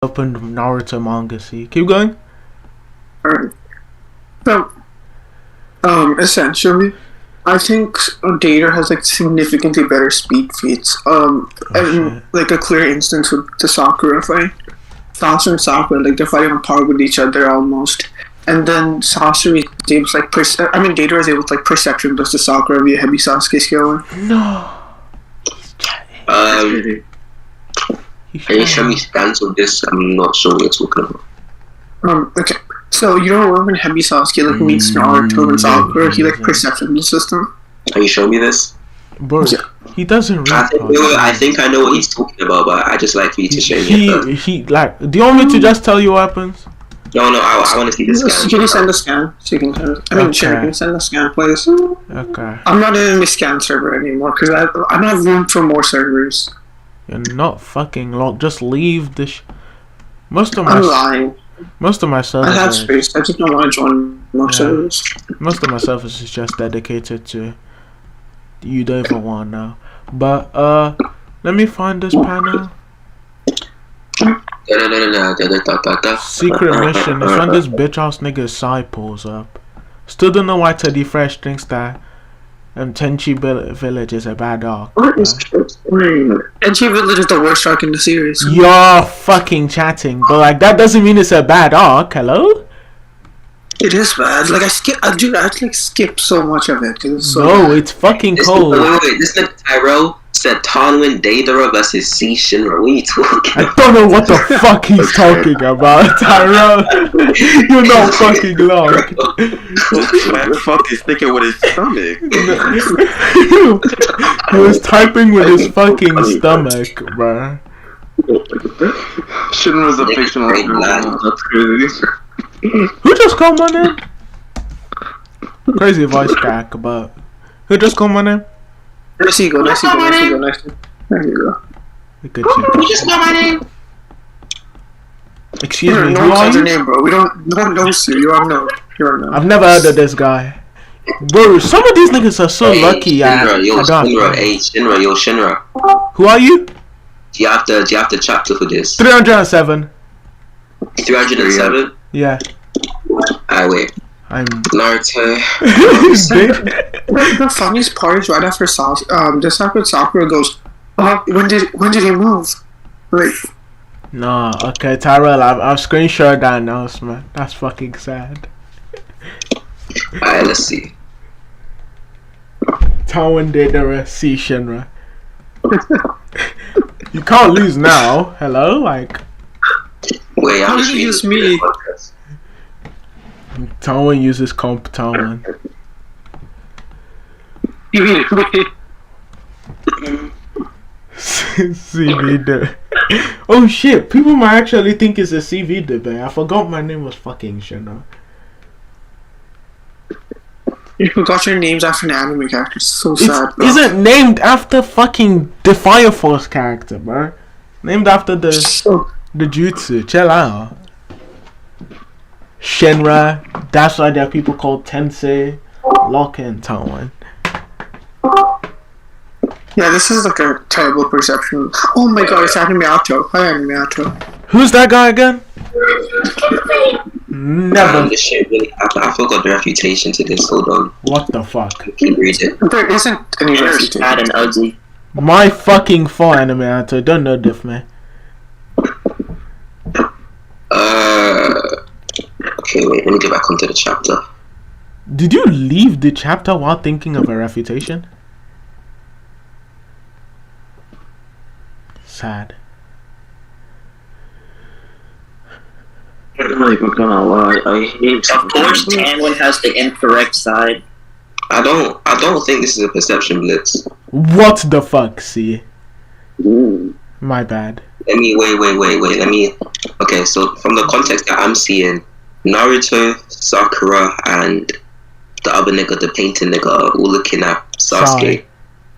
opened Naruto manga. See, keep going. Alright. So, essentially, I think Deidara has like significantly better speed feats. And like a clear instance with the Sakura fight. Sasori and Sakura, like they're fighting on par with each other almost. And then Sasori is able to like Deidara is able to like perception plus the Sakura via heavy Sasuke skill. No. Can you show me scans of this? I'm not sure what you're talking about. Okay. So you know when Heavy Sasuke like meets Naruto and Sakura, he like perception the system. Can you show me this? Bro, he doesn't read. I think I know what he's talking about, but I just like for you to show me. He like. Do you want me to just tell you what happens? No, I want to see the scan. Can you send a scan? So you can send it. Sure. Can you send a scan, please? Okay. I'm not in the scan server anymore because I don't have room for more servers. You're not fucking locked. Just leave the. I'm lying. Most of my servers. I have space. I just don't want to join more servers. Most of my servers is just dedicated to. You don't even want now. But let me find this panel. Secret mission is when this bitch ass nigga's side pulls up. Still don't know why Teddy Fresh thinks that Tenchi Village is a bad arc. What is Tenchi Village is the worst arc in the series. You're fucking chatting, but like that doesn't mean it's a bad arc. Hello? It is bad. Like I skip so much of it. It's so bad. It's fucking cold. Wait, this nigga Tyrell said Tanwin Deidara versus C Shinra. What are you talking about? I don't know what the fuck he's talking about, Tyrell. You're not fucking locked. Man, fuck he's thinking with his stomach. He was typing with his fucking stomach, bruh. Shinra's a fictional character. That's crazy. Who just called my name? Crazy voice crack, but who just called my name? Nice you go. There you go. Good shit. You just know my name. Excuse me, no who one are calls your you? name, bro. No one knows you. You are known. I've never heard of this guy. Bro, some of these niggas are so lucky. Shinra. Who are you? Do you have the chapter for this? 307. 307? Yeah. Wait. I'm Naruto. The funniest part is right after Sakura goes, when did he move? Like, nah, okay, Tyrell, I've screenshot that announcement. That's fucking sad. Alright, let's see. Tanwin Deidara C Shinra. You can't lose now. Hello, like. Wait, how did you use me? Tanwin uses comp Tanwin. CV debate. Oh shit, people might actually think it's a CV debate. I forgot my name was fucking Shinra. You forgot your names after an anime character. It's so sad, bro. Isn't named after fucking the Fire Force character, bro. Named after the jutsu. Chill out. Shinra. That's why there are people called Tensei, Lock, and Tanwin. Yeah, this is like a terrible perception. Oh my god, it's Anime Auto. Hi, Anime Auto. Who's that guy again? Never. This shit really happened. I forgot the refutation to this. Hold on. What the fuck? Can you read it? There isn't any refutation. Bad and ugly. My fucking fault, Anime Auto. Don't know this, man. Okay, wait. Let me get back onto the chapter. Did you leave the chapter while thinking of a refutation? Sad. I'm not even gonna lie. Of course, Tanwin has the incorrect side. I don't think this is a perception blitz. What the fuck, see? My bad. Let me wait. Okay, so from the context that I'm seeing, Naruto, Sakura, and the other nigga, the painting nigga, are all looking at Sasuke. Sorry.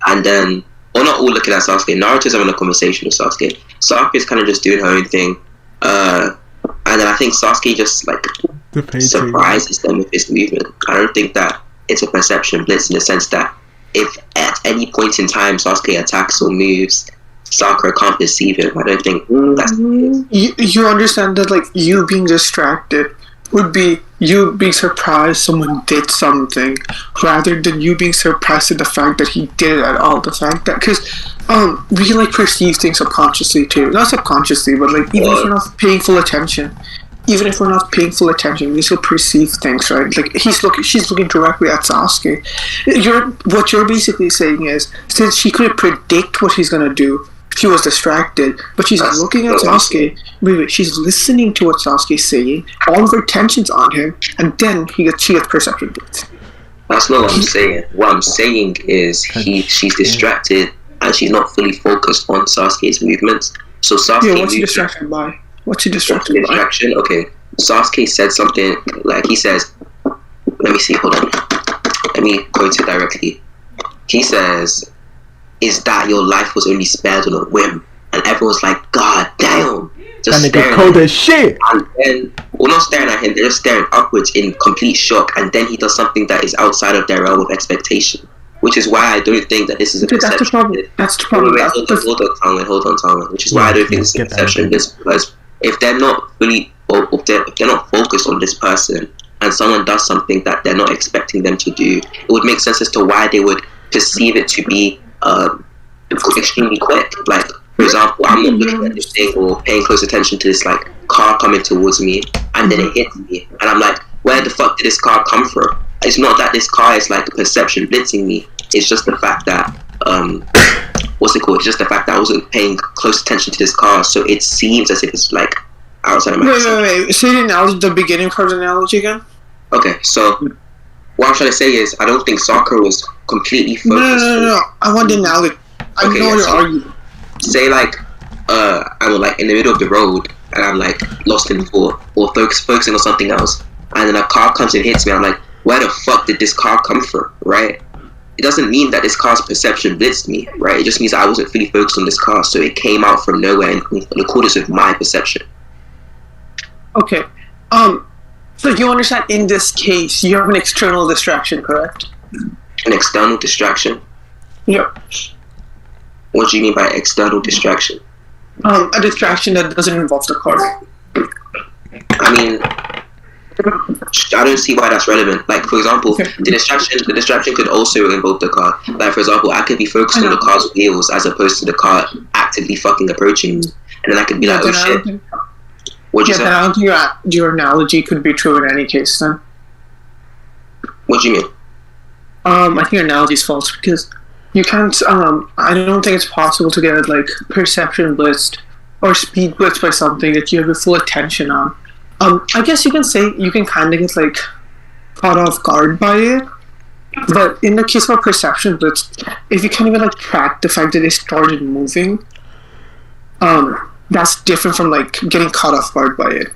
And then, well, not all looking at Sasuke. Naruto's having a conversation with Sasuke. Sakure's kind of just doing her own thing. And then I think Sasuke just like surprises them with his movement. I don't think that it's a perception blitz in the sense that if at any point in time Sasuke attacks or moves, Sakura can't perceive him. I don't think that's You understand that, like, you being distracted would be you being surprised someone did something, rather than you being surprised at the fact that he did it at all. The fact that, because we like perceive things subconsciously too, not subconsciously, but like even if we're not paying full attention. Even if we're not paying full attention, we still perceive things, right? Like she's looking directly at Sasuke. What you're basically saying is, since she couldn't predict what he's gonna do, she was distracted. But she's looking at Sasuke. Wait, she's listening to what Sasuke's saying. All of her attention's on him, and then she gets perception blitz. That's not what I'm saying. What I'm saying is she's distracted and she's not fully focused on Sasuke's movements. So Sasuke. Yeah, what's she distracted by? What's he distracted by? Distraction? Okay. Sasuke said something, like he says, let me see, hold on. Let me quote it directly. He says, "Is that your life was only spared on a whim?" And everyone's like, "God damn." Just that nigga cold as shit. And then, well, not staring at him, they're just staring upwards in complete shock. And then he does something that is outside of their realm of expectation. Which is why I don't think that this is a perception. That's the problem. That's the problem. Hold on, Tanwin. Which is why I don't think this is a perception. Because if they're not fully, if they're not focused on this person, and someone does something that they're not expecting them to do, it would make sense as to why they would perceive it to be extremely quick. Like, for example, I'm not looking at this thing or paying close attention to this like car coming towards me, and then it hits me, and I'm like, where the fuck did this car come from? It's not that this car is like perception blitzing me. It's just the fact that what's it called? It's just the fact that I wasn't paying close attention to this car, so it seems as if it's like outside of my Wait. Say the analogy, the beginning part of the analogy again. Okay, so what I'm trying to say is I don't think Sakura was completely focused. No. I want the analogy. I know what you're arguing. Say like I'm like in the middle of the road and I'm like lost in thought or focusing on something else, and then a car comes and hits me. I'm like, where the fuck did this car come from? Right? It doesn't mean that this car's perception blitzed me, right? It just means that I wasn't fully focused on this car, so it came out from nowhere in accordance with my perception. Okay. So you understand, in this case, you have an external distraction, correct? An external distraction? Yep. What do you mean by external distraction? A distraction that doesn't involve the car. I mean, I don't see why that's relevant. Like, for example, the distraction could also involve the car. Like, for example, I could be focused on the car's wheels as opposed to the car actively fucking approaching me, and then I could be like, oh shit. What'd you say? Then I don't think your analogy could be true in any case, then. What do you mean? I think your analogy is false, because you can't, I don't think it's possible to get, like, perception blitzed or speed blitzed by something that you have your full attention on. I guess you can say, you can kind of get, like, caught off guard by it, but in the case of a perception blitz, if you can't even, like, track the fact that they started moving, that's different from, like, getting caught off guard by it.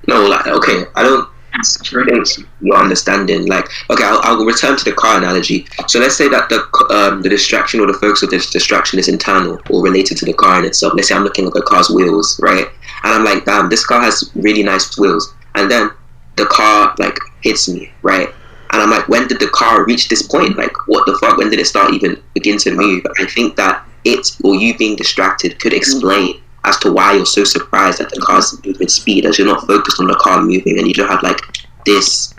No, like, okay, I don't think you're understanding. Like, okay, I'll return to the car analogy. So let's say that the distraction or the focus of this distraction is internal or related to the car in itself. Let's say I'm looking at the car's wheels, right? And I'm like, damn, this car has really nice wheels. And then the car, like, hits me, right? And I'm like, when did the car reach this point? Like, what the fuck? When did it start even begin to move? I think that it, or you being distracted, could explain as to why you're so surprised at the car's movement speed, as you're not focused on the car moving and you don't have, like, this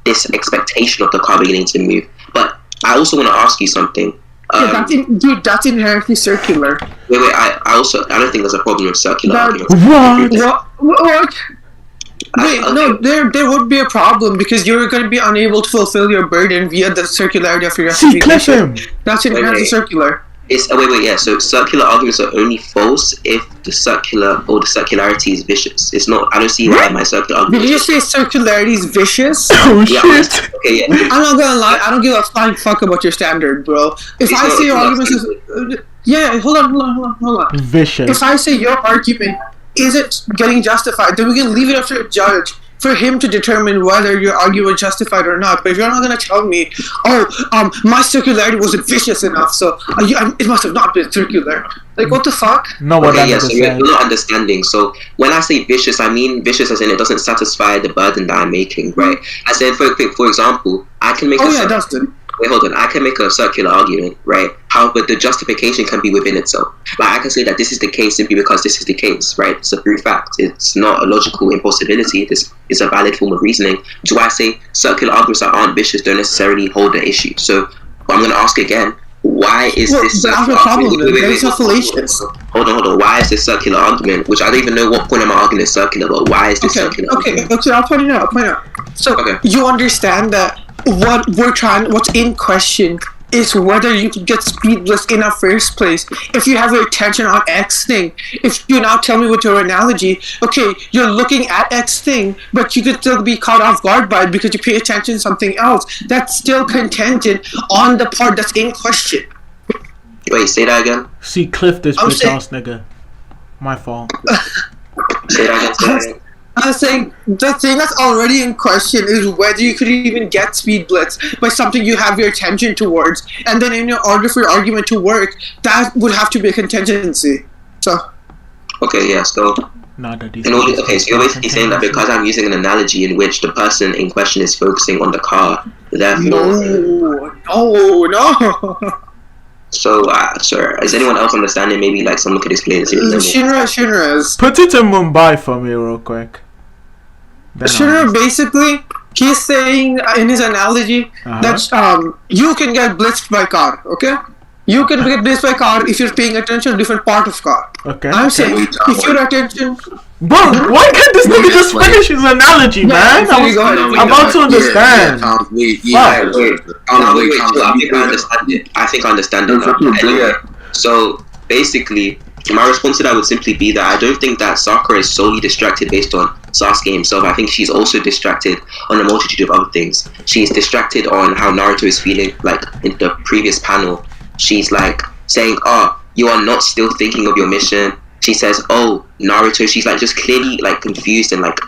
this expectation of the car beginning to move. But I also want to ask you something. That's inherently circular. Wait, I don't think there's a problem with circular arguments. What? Wait, no, there would be a problem because you're going to be unable to fulfill your burden via the circularity of your justification. That's inherently circular. So circular arguments are only false if the circular or the circularity is vicious. It's not. I don't see why my circular argument. Did you say circularity is vicious? Oh shit! Okay, yeah. I'm not gonna lie. I don't give a flying fuck about your standard, bro. If I say your argument is, hold on. Vicious. If I say your argument isn't getting justified, then we can leave it up to a judge for him to determine whether your argument is justified or not. But if you're not going to tell me, my circularity wasn't vicious enough, so it must have not been circular. Like, what the fuck? No, what okay, so you're not understanding. So when I say vicious, I mean vicious as in it doesn't satisfy the burden that I'm making, right? I said, for example, I can make. Oh yeah, it does. wait, hold on. I can make a circular argument, right? However, the justification can be within itself. Like, I can say that this is the case simply because this is the case, right? It's a brute fact. It's not a logical impossibility. This is a valid form of reasoning. Which is why I say circular arguments that aren't vicious don't necessarily hold the issue. So, I'm going to ask again, why is this circular argument? Hold on. Why is this circular argument, which I don't even know what point I'm arguing is circular, but why is this circular argument? Okay, I'll point it out. So, you understand that what's in question is whether you can get speedless in the first place. If you have your attention on X thing, if you now tell me with your analogy, okay, you're looking at X thing, but you could still be caught off guard by it because you pay attention to something else. That's still contingent on the part that's in question. Wait, say that again? See, Cliff, this bitch ass nigga. My fault. Say that again. I was saying, the thing that's already in question is whether you could even get speed blitz by something you have your attention towards, and then in order for your argument to work, that would have to be a contingency. So. Okay, yeah, so. So you're basically saying that because I'm using an analogy in which the person in question is focusing on the car, therefore. No. So, is anyone else understanding? Maybe like someone could explain this. Shinra is. Put it in Mumbai for me real quick. Shinra basically, he's saying in his analogy that you can get blitzed by car, okay? You can get blitzed by car if you're paying attention to different part of car. Okay. I'm saying, if your attention... Bro, why can't this nigga just finish his analogy, man? I'm about to understand. I think I understand it now. Anyway, so, basically, my response to that would simply be that I don't think that Sakura is solely distracted based on Sasuke himself. I think she's also distracted on a multitude of other things. She's distracted on how Naruto is feeling, like in the previous panel. She's like saying, you are not still thinking of your mission. She says, Naruto, she's like just clearly like confused and like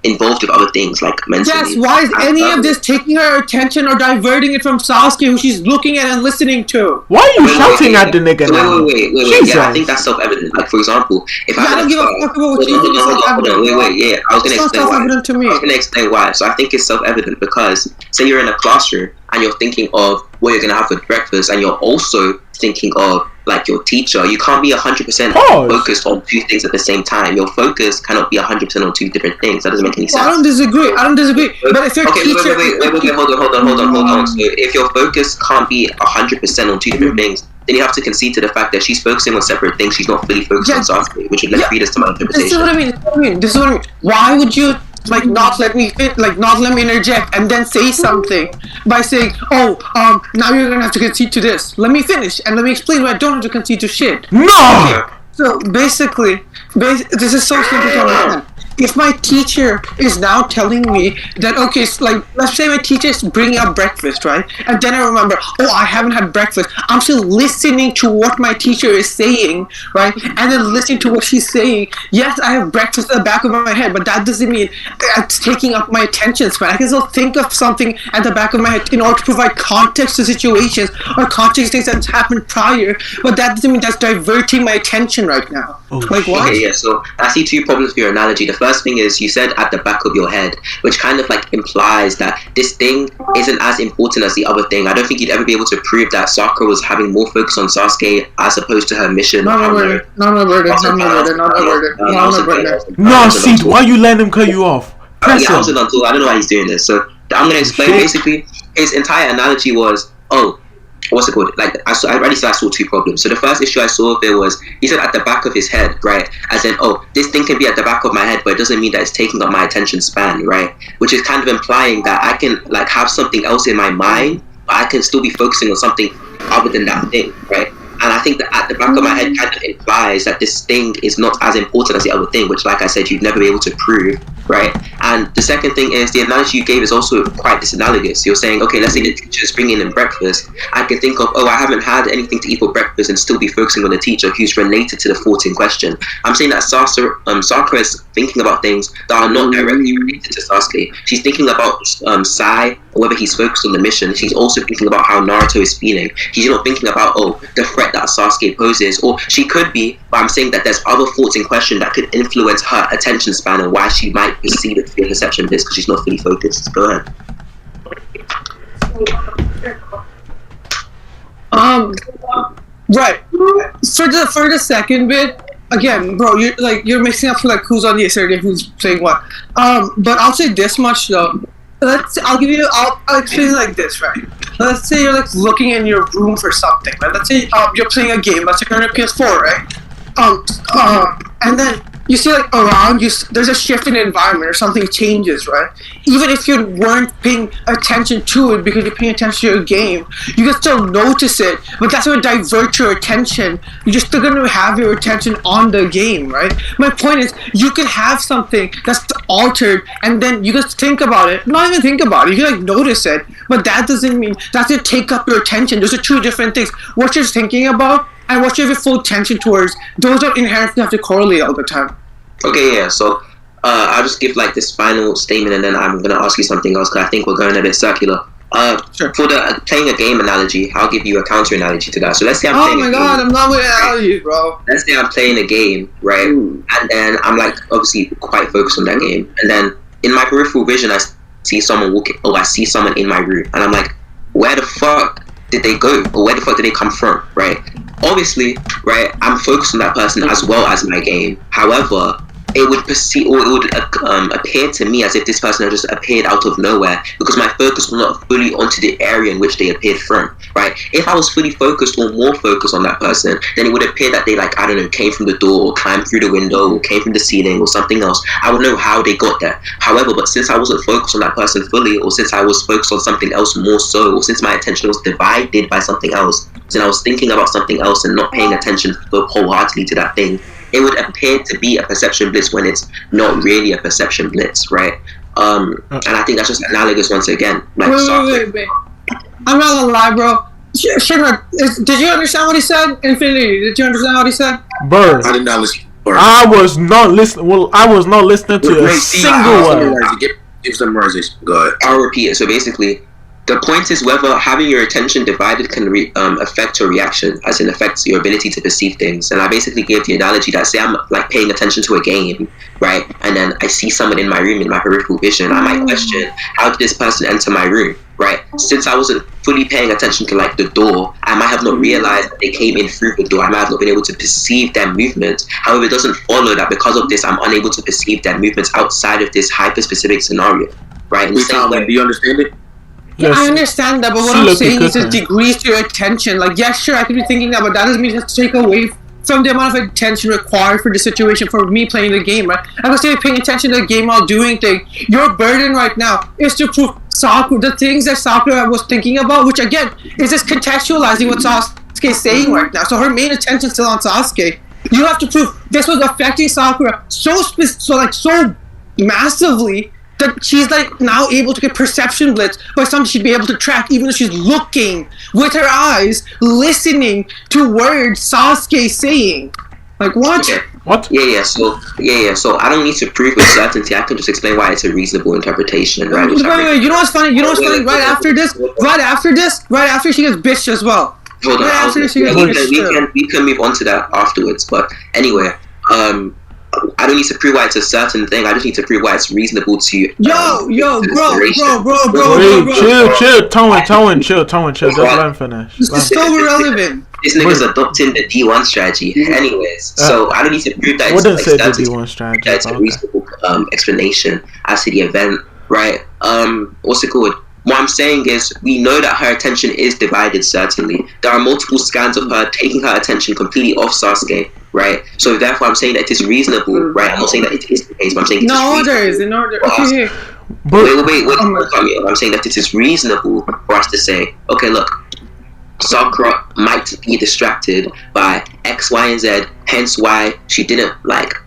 involved with other things like mentally. Yes, why is any of this taking her attention or diverting it from Sasuke, who she's looking at and listening to? Why are you shouting at the nigga now? Wait. Yeah, I think that's self-evident. Like, for example, if I don't give a fuck about what you think is self-evident. Wait. I was going to explain why. To me. I was going to explain why. So I think it's self-evident because, say you're in a classroom and you're thinking of what you're going to have for breakfast, and you're also thinking of like your teacher, you can't be 100% focused on two things at the same time. Your focus cannot be 100% on two different things. That doesn't make any sense. I don't disagree. But if your teacher... Wait, hold on. So if your focus can't be 100% on two different things, then you have to concede to the fact that she's focusing on separate things. She's not fully focused on Sasuke, which would then lead us to my interpretation. This is what I mean. Why would you not let me interject and then say something by saying, now you're gonna have to concede to this. Let me finish and let me explain why I don't have to concede to shit. No! Okay. So basically, this is so simple to understand. If my teacher is now telling me that, okay, so like, let's say my teacher is bringing up breakfast, right? And then I remember, I haven't had breakfast. I'm still listening to what my teacher is saying, right? And then listening to what she's saying. Yes, I have breakfast at the back of my head, but that doesn't mean it's taking up my attention span. I can still think of something at the back of my head in order to provide context to situations or context to things that's happened prior, but that doesn't mean that's diverting my attention right now. What? Okay, yeah, so I see two problems with your analogy. The first thing is you said at the back of your head, which kind of like implies that this thing isn't as important as the other thing. I don't think you'd ever be able to prove that Sakura was having more focus on Sasuke as opposed to her mission. No, see, why you letting him cut you off? I don't know why he's doing this. So I'm going to explain. Basically, his entire analogy was, what's it called? Like, I saw two problems. So the first issue I saw there was, he said at the back of his head, right? As in, this thing can be at the back of my head, but it doesn't mean that it's taking up my attention span, right? Which is kind of implying that I can like have something else in my mind, but I can still be focusing on something other than that thing, right? And I think that at the back of my head kind of implies that this thing is not as important as the other thing, which, like I said, you'd never be able to prove, right? And the second thing is the analogy you gave is also quite disanalogous. You're saying, okay, let's say the teacher's bringing in breakfast. I can think of, I haven't had anything to eat for breakfast and still be focusing on the teacher who's related to the thought in question. I'm saying that Sakura is thinking about things that are not directly related to Sasuke. She's thinking about Sai, whether he's focused on the mission. She's also thinking about how Naruto is feeling. She's not thinking about, the threat that Sasuke poses, or she could be, but I'm saying that there's other thoughts in question that could influence her attention span and why she might perceive it to be a perception of this because she's not fully focused. Go ahead. Right. For the second bit, again, bro, you're mixing up for like who's on the assertive, who's saying what. But I'll say this much though. I'll explain it like this, right? Let's say you're like looking in your room for something, right? Let's say you're playing a game. Let's say you're on a PS4, right? And then you see like around you, there's a shift in the environment or something changes, right? Even if you weren't paying attention to it because you're paying attention to your game, you can still notice it, but that's going to divert your attention. You're still going to have your attention on the game, right? My point is, you can have something that's altered and then you just think about it. Not even think about it, you can like notice it, but that doesn't mean that's going to take up your attention. Those are two different things. What you're thinking about and what you have your full attention towards, those don't inherently have to correlate all the time. Okay, yeah, so I'll just give like this final statement and then I'm going to ask you something else because I think we're going a bit circular. Sure. For the playing a game analogy, I'll give you a counter analogy to that. So let's say I'm playing a game. I'm not with analogies, bro. Let's say I'm playing a game, right? And then I'm like obviously quite focused on that game. And then in my peripheral vision, I see someone walking, or I see someone in my room. And I'm like, where the fuck did they go? Or where the fuck did they come from, right? Obviously, right, I'm focused on that person as well as my game. However, it would appear to me as if this person had just appeared out of nowhere because my focus was not fully onto the area in which they appeared from, right? If I was fully focused or more focused on that person, then it would appear that they like, I don't know, came from the door or climbed through the window or came from the ceiling or something else. I would know how they got there. However, but since I wasn't focused on that person fully, or since I was focused on something else more so, or since my attention was divided by something else, since I was thinking about something else and not paying attention wholeheartedly to that thing, it would appear to be a perception blitz when it's not really a perception blitz, right? And I think that's just analogous once again. Like, wait. I'm not gonna lie, bro. Shimmer, did you understand what he said? Infinity, did you understand what he said? Bird. I did not listen. I was not listening. Well, I was not listening to a single word. Give summarization. Go ahead. I'll repeat it. So basically, the point is whether having your attention divided can affect your reaction, as in affects your ability to perceive things. And I basically gave the analogy that say I'm like paying attention to a game, right? And then I see someone in my room in my peripheral vision. I might question, how did this person enter my room, right? Since I wasn't fully paying attention to like the door, I might have not realized that they came in through the door. I might have not been able to perceive their movement. However, it doesn't follow that because of this, I'm unable to perceive their movements outside of this hyper-specific scenario, right? Do you understand it? Yes. I understand that, but what I'm saying is it degrees to your attention. Like, yeah, sure, I could be thinking that, but that doesn't mean you have to take away from the amount of attention required for the situation for me playing the game, right? I was still paying attention to the game while doing things. Your burden right now is to prove Sakura, the things that Sakura was thinking about, which again is just contextualizing what Sasuke's saying right now. So her main attention is still on Sasuke. You have to prove this was affecting Sakura so massively that she's like now able to get perception blitz by something she'd be able to track, even though she's looking with her eyes, listening to words Sasuke's saying. Like, what? Okay. What? Yeah. So I don't need to prove with certainty. I can just explain why it's a reasonable interpretation, right? Wait, you know what's funny? Right after she gets bitched as well. Hold on. We can move on to that afterwards. But anyway, I don't need to prove why it's a certain thing. I just need to prove why it's reasonable to. Bro. Chill, Tanwin, chill. Just let him finish. This is so irrelevant. This nigga's adopting the D1 strategy. Anyways, so I don't need to prove that it's a reasonable explanation as to the event, right? What's it called? What I'm saying is, we know that her attention is divided, certainly. There are multiple scans of her taking her attention completely off Sasuke, right? So therefore, I'm saying that it is reasonable, right? I'm not saying that it is the case, but I'm saying it is in order. Okay. Wait. I'm saying that it is reasonable for us to say, okay, look, Sakura might be distracted by X, Y, and Z, hence why she didn't,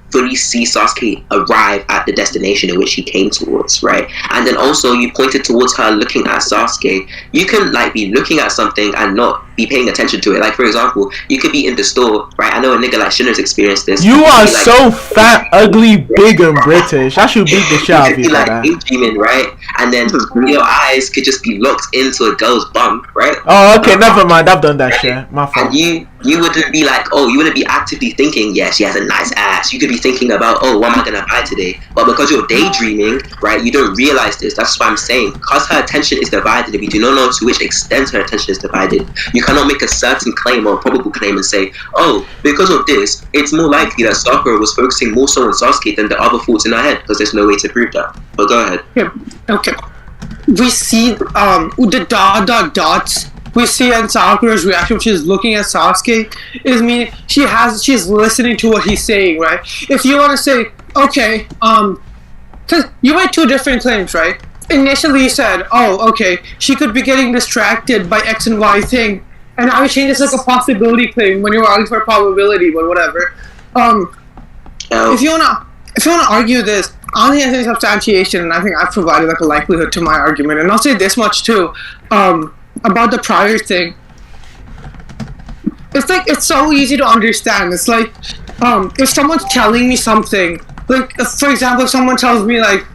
fully see Sasuke arrive at the destination in which he came towards, right? And then also you pointed towards her looking at Sasuke. You can be looking at something and not be paying attention to it. Like, for example, you could be in the store, right? I know a nigga like Shinner's experienced this. You are so fat, ugly, big, and British. I should beat the shit out of you for that. Daydreaming, right? And then your eyes could just be locked into a girl's bum, right? Oh, okay, never mind. I've done that shit. My fault. And you wouldn't be you wouldn't be actively thinking, yeah, she has a nice ass. You could be thinking about, oh, what am I gonna buy today? But because you're daydreaming, right, you don't realize this. That's what I'm saying. Because her attention is divided, if you do not know to which extent her attention is divided, you cannot make a certain claim or a probable claim and say, oh, because of this, it's more likely that Sakura was focusing more so on Sasuke than the other thoughts in her head, because there's no way to prove that. But go ahead. Yeah. Okay. We see the dots. We see in Sakura's reaction when she's looking at Sasuke is meaning she's listening to what he's saying, right? If you want to say, okay, because you made two different claims, right? Initially you said, oh, okay, she could be getting distracted by X and Y thing, and now you change this like a possibility claim when you were arguing for probability, but whatever. If you wanna argue this, I don't think there's any substantiation, and I think I've provided like a likelihood to my argument. And I'll say this much too, about the prior thing. It's like it's so easy to understand. It's like if someone's telling me something, like for example, if someone tells me like,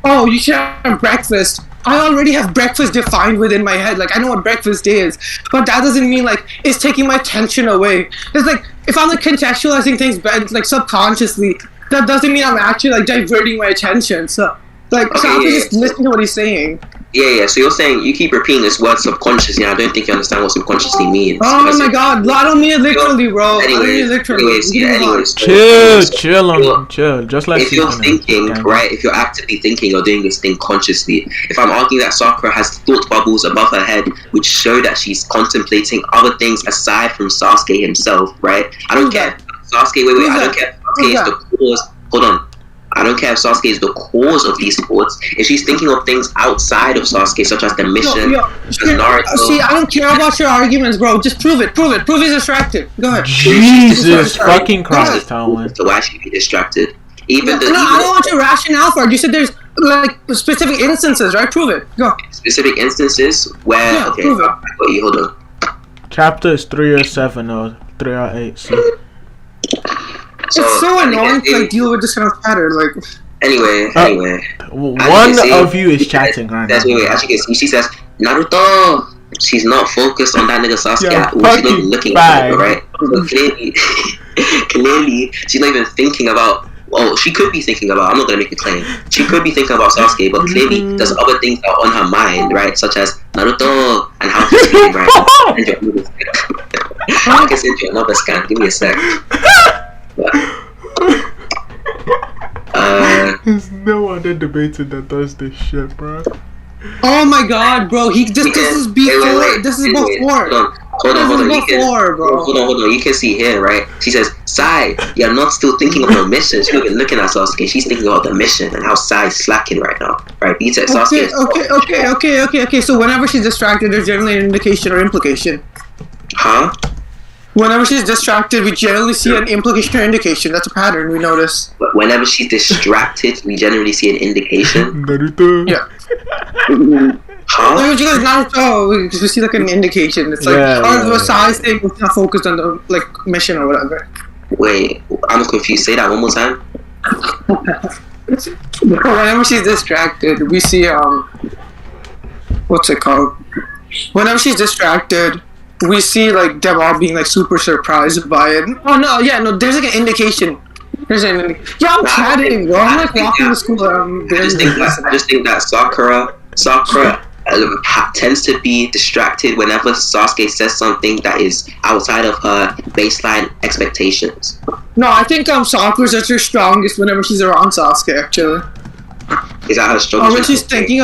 oh, you should have breakfast. I already have breakfast defined within my head. Like, I know what breakfast is. But that doesn't mean, like, it's taking my attention away. It's like, if I'm, like, contextualizing things, like, subconsciously, that doesn't mean I'm actually, like, diverting my attention. So, like, okay, so I have to just listen to what he's saying. Yeah. So you're saying you keep repeating this word subconsciously. I don't think you understand what subconsciously means. Oh my god, I don't mean it literally, bro. Anyways. Chill. Just like if you're thinking, right? If you're actively thinking, you're doing this thing consciously. If I'm arguing that Sakura has thought bubbles above her head, which show that she's contemplating other things aside from Sasuke himself, right? I don't care. Sasuke, wait. I don't care. Sasuke is the cause. Hold on. I don't care if Sasuke is the cause of these thoughts. If she's thinking of things outside of Sasuke, such as the mission, Naruto. See, I don't care about your arguments, bro. Just prove it. Prove he's distracted. Go ahead. Jesus fucking Christ, Tanwin. So why should he be distracted? I don't want your rationale for it. You said there's like specific instances, right? Prove it. Go. Specific instances where? Yeah, okay, prove it. Hold on. Chapter is 3 or 7 or 3 or 8. See? It's so annoying to like deal with this kind of pattern. Like, anyway. One of you is chatting right now. As you can see, she says Naruto. She's not focused on that nigga Sasuke at all. She's not even looking at him, right? So clearly, she's not even thinking about. Well, she could be thinking about. I'm not gonna make a claim. She could be thinking about Sasuke, but clearly there's other things that are on her mind, right? Such as Naruto and how he's feeling right now. I can send you another scan. Give me a sec. There's no other debater that does this shit, bro. Oh my god, bro. This is before. This is before. Hold on. Hold on. You can see here, right? She says, Sai, you're not still thinking of the mission. She's not even looking at Sasuke. She's thinking about the mission and how Sai's slacking right now. Right? Sasuke. Okay. So whenever she's distracted, there's generally an indication or implication. Huh? Whenever she's distracted, we generally see an implication or indication. That's a pattern we notice. Whenever she's distracted, we generally see an indication. Naruto. Yeah. Huh? Like when she goes Naruto, we see like an indication. It's like the size thing is not focused on the like mission or whatever. Wait, I'm confused. Say that one more time. Whenever she's distracted, we see what's it called? Whenever she's distracted, we see like them all being like super surprised by it. Oh no, there's like an indication. I'm chatting, bro. I'm like walking to school. I just think that Sakura tends to be distracted whenever Sasuke says something that is outside of her baseline expectations. No, I think Sakura's at her strongest whenever she's around Sasuke. Actually, is that her strongest? When she's thinking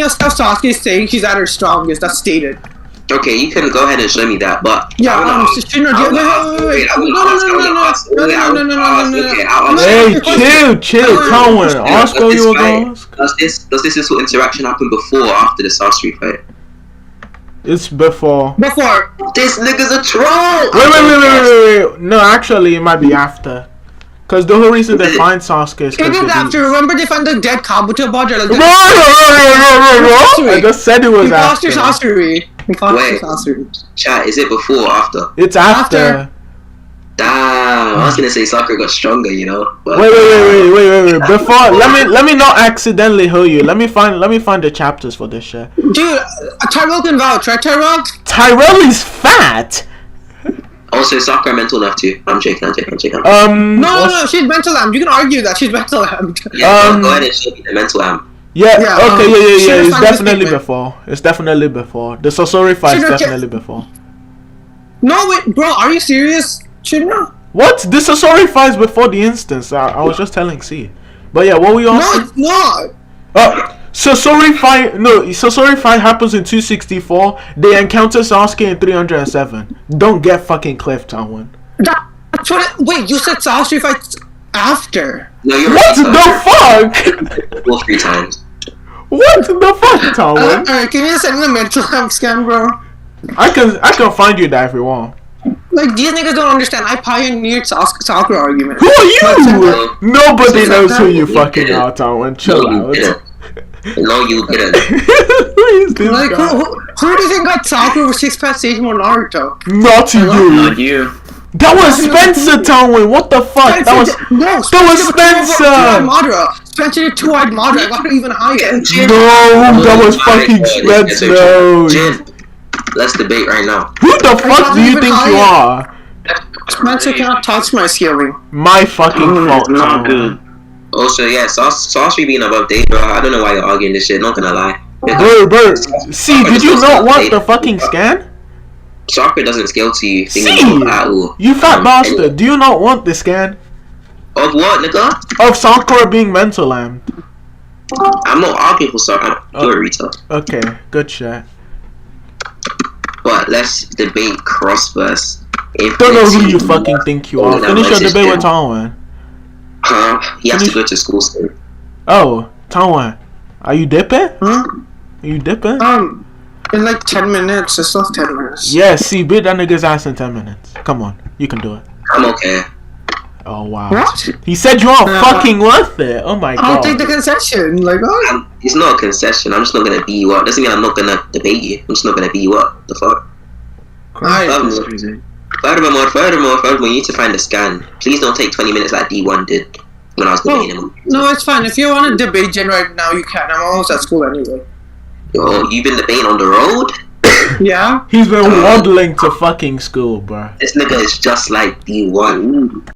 of stuff Sasuke is saying, she's at her strongest. That's stated. Okay, you can go ahead and show me that, but wait. Hey, chill, Tanwin. Ask what you were going to ask. Does this interaction happen before or after the Sasori fight? It's before. This nigga's a troll. Wait. No, actually, it might be after. Because the whole reason they find Sasuke is because after. Remember they found the dead Kabuto body? I just said it was after. Sasori. Wait, chat, is it before or after? It's after. Damn, I was gonna say Sakura got stronger, you know. But, wait. Before, let me not accidentally hear you. Let me find the chapters for this shit. Dude, Tyrell can vouch, right? Tyrell is fat. Also, Sakura mental enough too. I'm checking. No, she's mental am. You can argue that she's mental am. Yeah, go ahead and show me the mental am. Yeah. It's definitely before. The Sasori fight is definitely before. No, wait, bro, are you serious? Chinna? What? The Sasori fights before the instance. I was just telling C. But yeah, what were you No, asking? it's not. Sasori fight happens in 264. They encounter Sasuke in 307. Don't get fucking Cliff Tanwin. That's what wait, you said Sasori fights after. No, you're What right. the fuck? Well, 3 times. What the fuck, Tanwin? Alright, can you send me a mental health scan, bro? I can find you that if you want. Like, these niggas don't understand. I pioneered Sakura argument. Who are you? Nobody knows who you You fucking didn't. are, Tanwin. Chill out. No, you didn't. Who is this Like, guy? who do you think got Sakura with 6-pack stage more Naruto? Not Not you. you. That was Spencer, Tanwin. What the fuck? That was Spencer. Two-eyed Madara. Spencer did two-eyed Madara. I got her even higher. No, that was fucking Spencer. No. Jim, let's debate right now. Who the fuck do you think you are? Spencer cannot touch my scaling. My fucking fault, Not Tanwin. good. Also, yeah, Sasori being above Deidara, I don't know why you're arguing this shit, not gonna lie. Bro. See, did you not want the fucking scan? Sakura doesn't scale to you See, at all. you fat bastard. Do you not want the scan? Of what, nigga? Of Sakura being mental amped. I'm not arguing for Sakura, you're a retard. Okay, good shit. But let's debate cross-verse. Don't know who you fucking think you are. Finish your debate with Tanwin. Huh? He has to go to school soon. Oh, Tanwin, are you dipping? Huh? Are you dipping? In like 10 minutes. It's still 10 minutes. Yeah, see, beat that nigga's ass in 10 minutes. Come on, you can do it. I'm okay. Oh wow. What? He said you aren't fucking worth it. Oh my I'll take god. the concession. Like, oh. It's not a concession. I'm just not gonna beat you up. Doesn't mean I'm not gonna debate you. I'm just not gonna beat you up. The fuck? Furthermore, you need to find a scan. Please don't take 20 minutes like D1 did when I was debating him. No, it's fine. If you want to debate Jen right now, you can. I'm almost at school anyway. Yo, you've been debating on the road? Yeah? He's been waddling to fucking school, bruh. This nigga is just like D1.